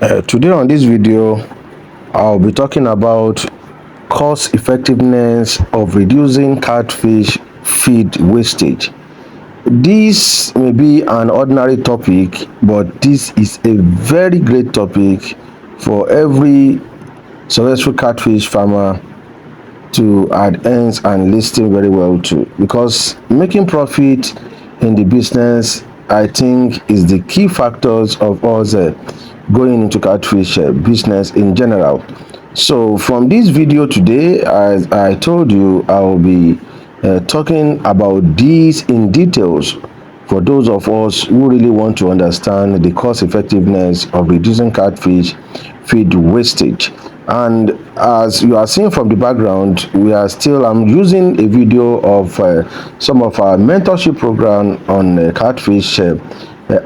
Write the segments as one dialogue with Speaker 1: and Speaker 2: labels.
Speaker 1: Today on this video, I'll be talking about cost effectiveness of reducing catfish feed wastage. This may be an ordinary topic, but this is a very great topic for every successful catfish farmer to add ends and listen very well to, because making profit in the business, I think, is the key factors of us going into catfish business in general. So from this video today, as I told you, I will be talking about these in details for those of us who really want to understand the cost effectiveness of reducing catfish feed wastage. And as you are seeing from the background, I'm using a video of some of our mentorship program on catfish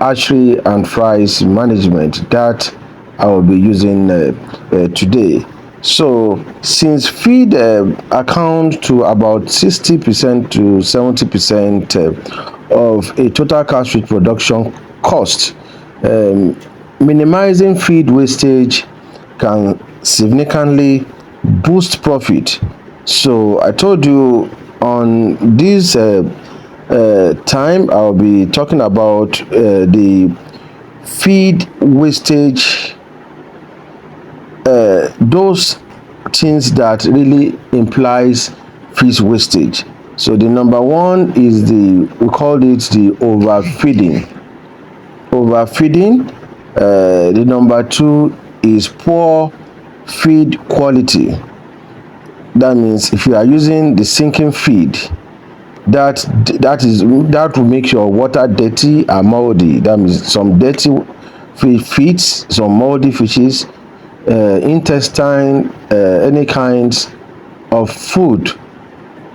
Speaker 1: hatchery and fries management that I will be using today. So since feed account to about 60% to 70% of a total catfish production cost, minimizing feed wastage can significantly boost profit. So I told you on this time I'll be talking about the feed wastage, those things that really implies fish wastage. So the number one is we call it the overfeeding. The number two is poor feed quality. That means if you are using the sinking feed, that will make your water dirty and moldy. That means some dirty feeds, some moldy fishes, intestine, any kinds of food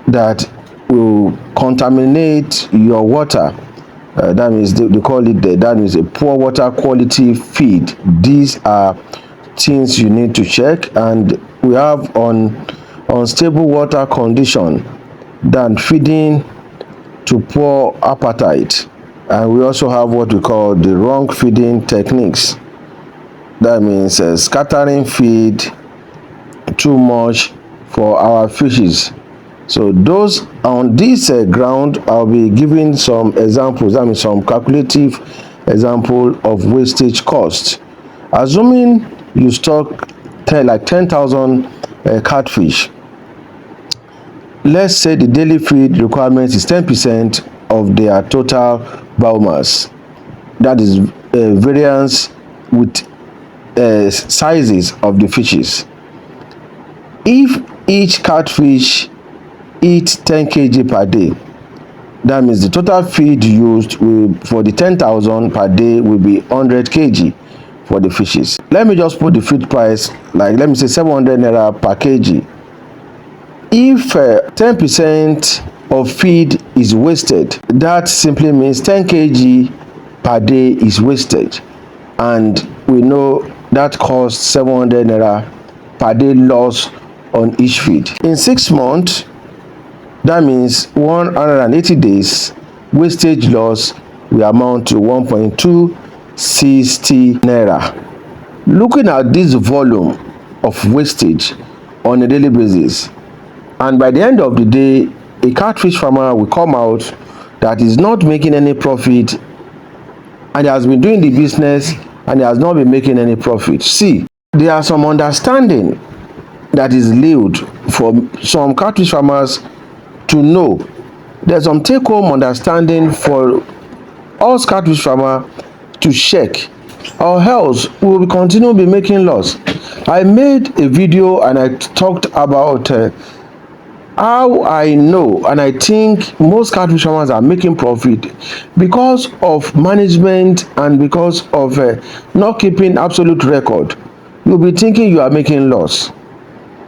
Speaker 1: that will contaminate your water. That means they call it that means a poor water quality feed. These are things you need to check. And we have unstable water condition, than feeding to poor appetite. And we also have what we call the wrong feeding techniques. That means scattering feed too much for our fishes. So those on this ground, I'll be giving some examples, that means some calculative example of wastage cost. Assuming you stock like 10,000 catfish, let's say the daily feed requirement is 10% of their total biomass. That is variance with sizes of the fishes. If each catfish eats 10 kg per day, that means the total feed used for the 10,000 per day will be 100 kg for the fishes. Let me just put the feed price, like let me say 700 naira per kg. If 10% of feed is wasted, that simply means 10 kg per day is wasted, and we know that costs 700 naira per day loss on each feed. In 6 months, that means 180 days, wastage loss will amount to 1.260 naira. Looking at this volume of wastage on a daily basis, and by the end of the day, a catfish farmer will come out that is not making any profit, and he has been doing the business and he has not been making any profit. See, there are some understanding that is laid for some catfish farmers to know. There's some take-home understanding for us catfish farmer to check, or else we will continue to be making loss. I made a video and I talked about how I know and I think most catfish farmers are making profit because of management and because of not keeping absolute record. You'll be thinking you are making loss.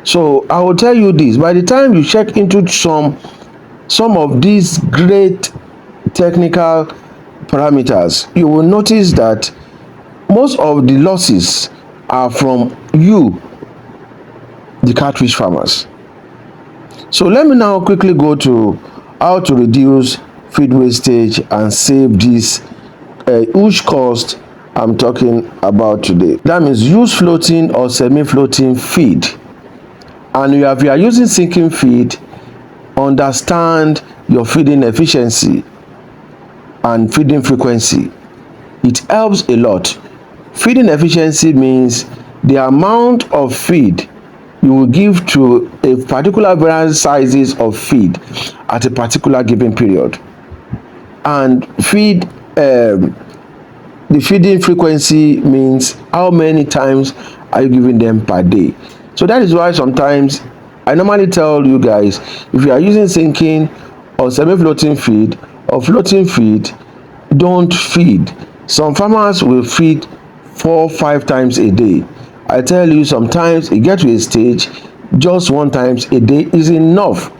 Speaker 1: So I will tell you this: by the time you check into some of these great technical parameters, you will notice that most of the losses are from you, the catfish farmers. So let me now quickly go to how to reduce feed wastage and save this huge cost I'm talking about today. That means use floating or semi-floating feed. And if you are using sinking feed, understand your feeding efficiency and feeding frequency. It helps a lot. Feeding efficiency means the amount of feed you will give to a particular various sizes of feed at a particular given period. And the feeding frequency means how many times are you giving them per day. So that is why sometimes I normally tell you guys, if you are using sinking or semi-floating feed or floating feed, don't feed. Some farmers will feed 4-5 times a day. I tell you, sometimes it gets to a stage just one times a day is enough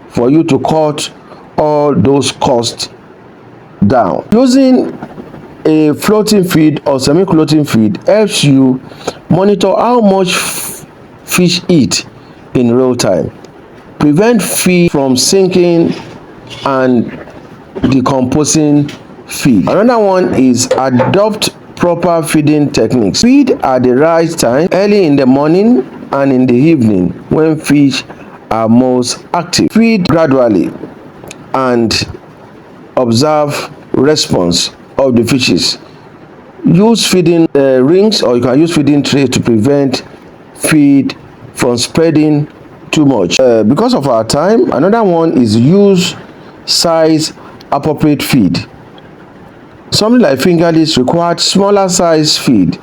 Speaker 1: for you to cut all those costs down. Using a floating feed or semi-floating feed helps you monitor how much fish eat in real time, prevent feed from sinking and decomposing feed. Another one is adopt proper feeding techniques. Feed at the right time, early in the morning and in the evening when fish are most active. Feed gradually and observe response of the fishes. Use feeding rings, or you can use feeding trays to prevent feed from spreading too much. Because of our time, another one is use size appropriate feed. Something like fingerlings required smaller size feed,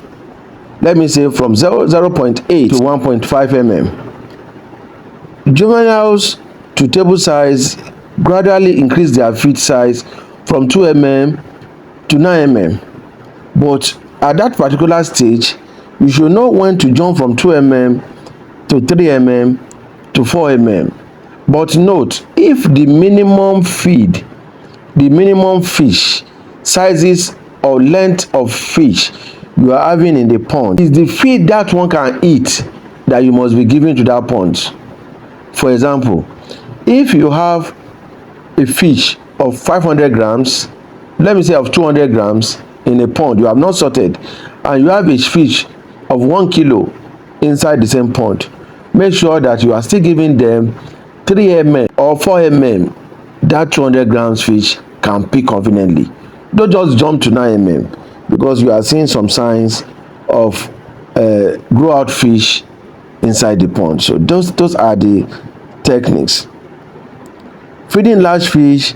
Speaker 1: let me say from 0.8 to 1.5 mm. Juveniles to table size gradually increase their feed size from 2 mm to 9 mm. But at that particular stage, you should know when to jump from 2 mm to 3 mm to 4 mm. But note, if the minimum feed, the minimum fish sizes or length of fish you are having in the pond is the feed that one can eat, that you must be giving to that pond. For example, if you have a fish of 500 grams, let me say of 200 grams in a pond you have not sorted, and you have a fish of 1 kilo inside the same pond, make sure that you are still giving them 3 mm or 4 mm that 200 grams fish can pick conveniently. Don't just jump to 9 mm, because you are seeing some signs of grow out fish inside the pond. So those are the techniques. Feeding large fish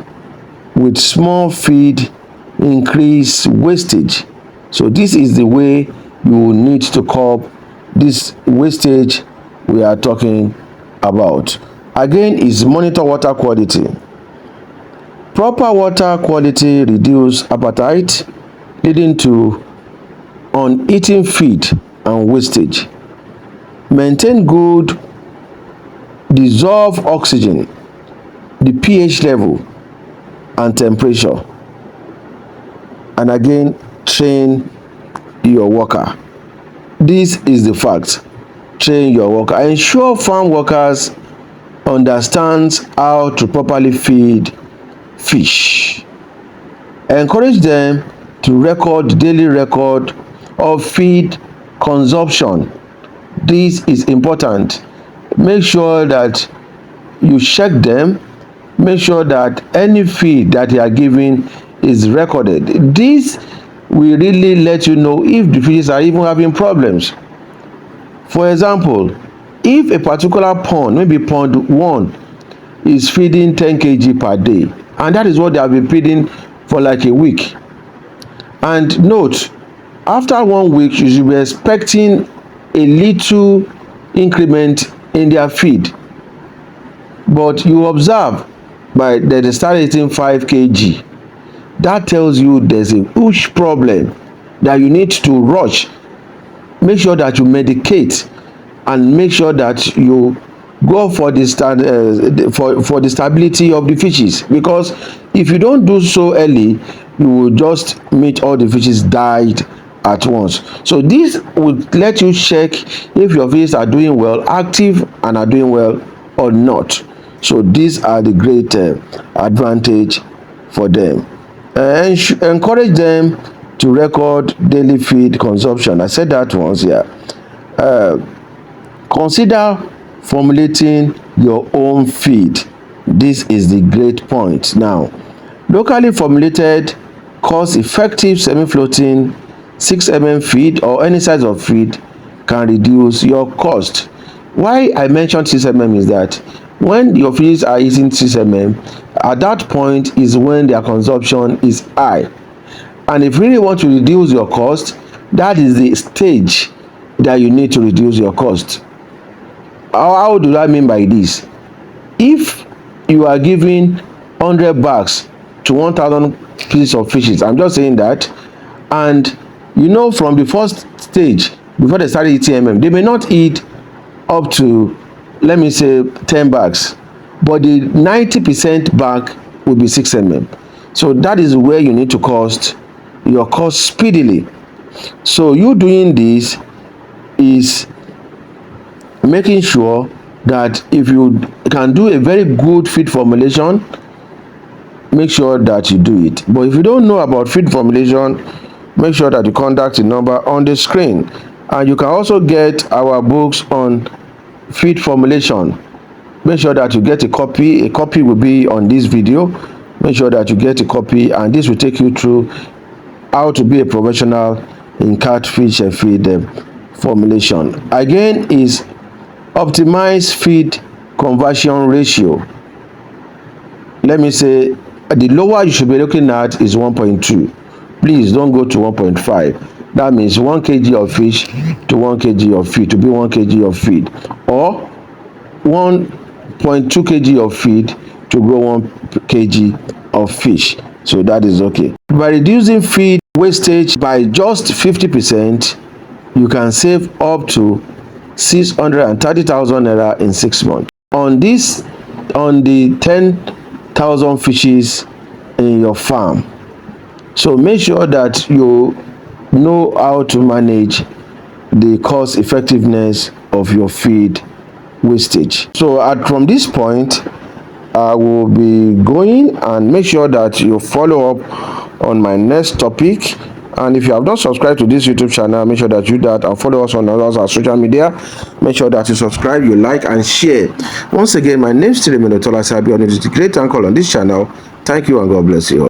Speaker 1: with small feed increase wastage. So this is the way you need to curb this wastage we are talking about. Again, is monitor water quality. Proper water quality reduce appetite, leading to uneaten feed and wastage. Maintain good dissolved oxygen, the pH level and temperature. And again, train your worker. This is the fact. Train your worker. Ensure farm workers understands how to properly feed fish. Encourage them to record daily record of feed consumption. This is important. Make sure that you check them, make sure that any feed that you are giving is recorded. This will really let you know if the fishes are even having problems. For example, if a particular pond, maybe pond 1, is feeding 10 kg per day, and that is what they have been feeding for like a week, and note, after 1 week you should be expecting a little increment in their feed, but you observe by that they start eating 5 kg, that tells you there's a huge problem that you need to rush. Make sure that you medicate and make sure that you go for the for the stability of the fishes, because if you don't do so early, you will just meet all the fishes died at once. So this would let you check if your fishes are doing well, active, and are doing well or not. So these are the great advantage for them. Encourage them to record daily feed consumption. I said that once. Yeah. Consider formulating your own feed. This is the great point. Now, locally formulated, cost-effective semi-floating 6 feed or any size of feed can reduce your cost. Why I mentioned 6 is that when your fish are eating 6 at that point is when their consumption is high. And if you really want to reduce your cost, that is the stage that you need to reduce your cost. How do I mean by this? If you are giving 100 bags to 1,000 pieces of fishes, I'm just saying that, and you know from the first stage before they started eating they may not eat up to, let me say, 10 bags, but the 90% bag will be 6 so that is where you need to cost your cost speedily. So you doing this is making sure that if you can do a very good feed formulation, make sure that you do it. But if you don't know about feed formulation, make sure that you contact the number on the screen. And you can also get our books on feed formulation. Make sure that you get a copy. A copy will be on this video. Make sure that you get a copy, and this will take you through how to be a professional in catfish and feed formulation. Again, is optimize feed conversion ratio. Let me say the lower you should be looking at is 1.2. Please don't go to 1.5. That means 1 kg of fish to 1 kg of feed to be 1 kg of feed, or 1.2 kg of feed to grow 1 kg of fish. So that is okay. By reducing feed wastage by just 50%, you can save up to 630,000 naira in 6 months. On the 10,000 fishes in your farm. So make sure that you know how to manage the cost effectiveness of your feed wastage. So from this point, I will be going, and make sure that you follow up on my next topic. And if you have not subscribed to this YouTube channel, make sure that you do that, and follow us on all our social media. Make sure that you subscribe, you like, and share. Once again, my name is Tiremino Tola Sabi, and it is a great uncle on this channel. Thank you, and God bless you.